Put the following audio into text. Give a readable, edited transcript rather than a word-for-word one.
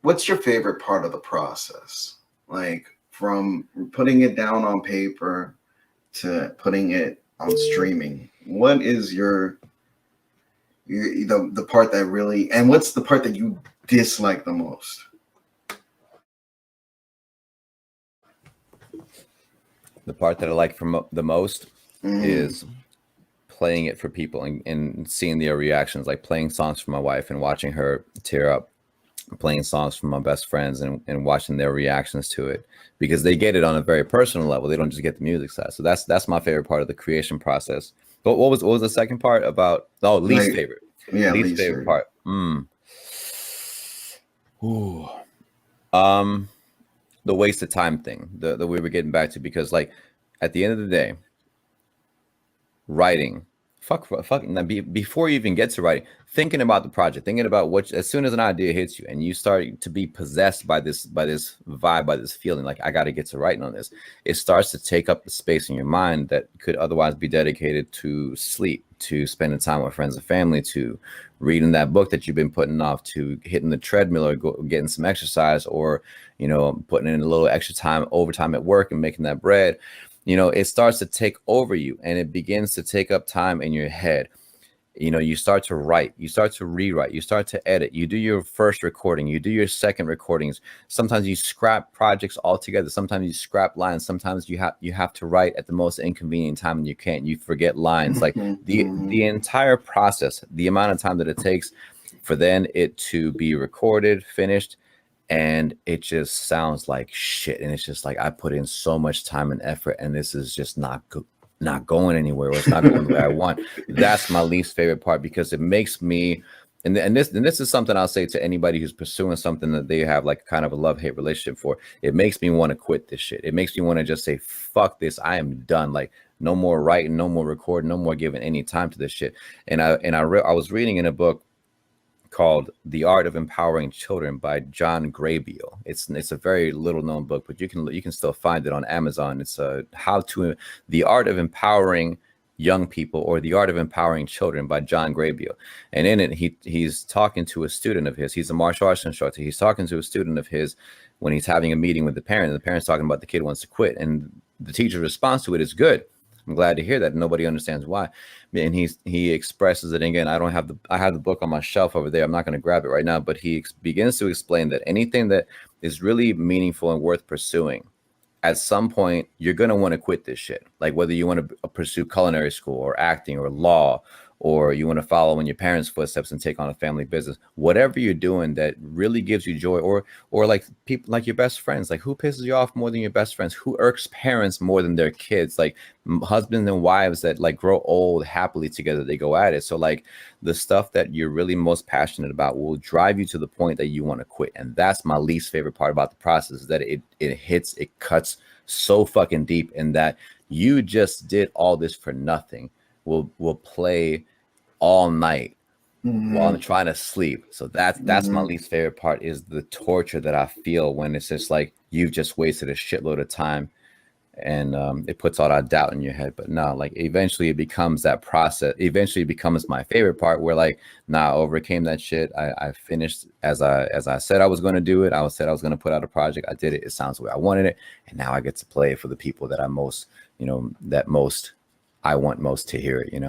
what's your favorite part of the process? Like from putting it down on paper to putting it on streaming. What is the part that really, and what's the part that you dislike the most? The part that I like from the most Mm. is playing it for people and seeing their reactions, like playing songs for my wife and watching her tear up, playing songs from my best friends and watching their reactions to it, because they get it on a very personal level. They don't just get the music side. So that's my favorite part of the creation process. But what was the second part about? Oh, least favorite. Yeah, least favorite part. Ooh. The waste of time thing that we were getting back to, because like at the end of the day, writing, before you even get to writing, thinking about the project, thinking about what, as soon as an idea hits you and you start to be possessed by this vibe, by this feeling, like I got to get to writing on this, it starts to take up the space in your mind that could otherwise be dedicated to sleep, to spending time with friends and family, to reading that book that you've been putting off, to hitting the treadmill or getting some exercise, or, you know, putting in a little extra time, overtime at work and making that bread. You know, it starts to take over you and it begins to take up time in your head. You know, you start to write, you start to rewrite, you start to edit, you do your first recording, you do your second recordings. Sometimes you scrap projects altogether. Sometimes you scrap lines. Sometimes you have to write at the most inconvenient time and you can't, you forget lines. Like the entire process, the amount of time that it takes for then it to be recorded, finished, and it just sounds like shit. And it's just like, I put in so much time and effort and this is just not going anywhere, or it's not going the way I want. That's my least favorite part, because it makes me, and this is something I'll say to anybody who's pursuing something that they have like kind of a love-hate relationship for. It makes me want to quit this shit. It makes me want to just say, fuck this, I am done. Like, no more writing, no more recording, no more giving any time to this shit. And I was reading in a book called The Art of Empowering Children by John Graybeal. It's a very little known book, but you can still find it on Amazon. It's The Art of Empowering Young People, or The Art of Empowering Children by John Graybeal. And in it, he's talking to a student of his. He's a martial arts instructor. He's talking to a student of his when he's having a meeting with the parent, and the parent's talking about the kid wants to quit. And the teacher's response to it is good. I'm glad to hear that. Nobody understands why. And he expresses it again. I have the book on my shelf over there. I'm not going to grab it right now, but he begins to explain that anything that is really meaningful and worth pursuing, at some point you're going to want to quit this shit. Like whether you want to pursue culinary school or acting or law, or you want to follow in your parents' footsteps and take on a family business, whatever you're doing that really gives you joy, or like people, like your best friends, like who pisses you off more than your best friends? Who irks parents more than their kids? Like husbands and wives that like grow old happily together, they go at it. So like the stuff that you're really most passionate about will drive you to the point that you want to quit. And that's my least favorite part about the process, is that it cuts so fucking deep, in that you just did all this for nothing. Will play all night while I'm trying to sleep. So that's my least favorite part, is the torture that I feel when it's just like you've just wasted a shitload of time, and it puts all that doubt in your head. But no, like eventually it becomes that process. Eventually it becomes my favorite part, where like, I overcame that shit. I finished as I said I was going to do it. I said I was going to put out a project. I did it. It sounds the way I wanted it, and now I get to play it for the people that I most, I want most to hear it,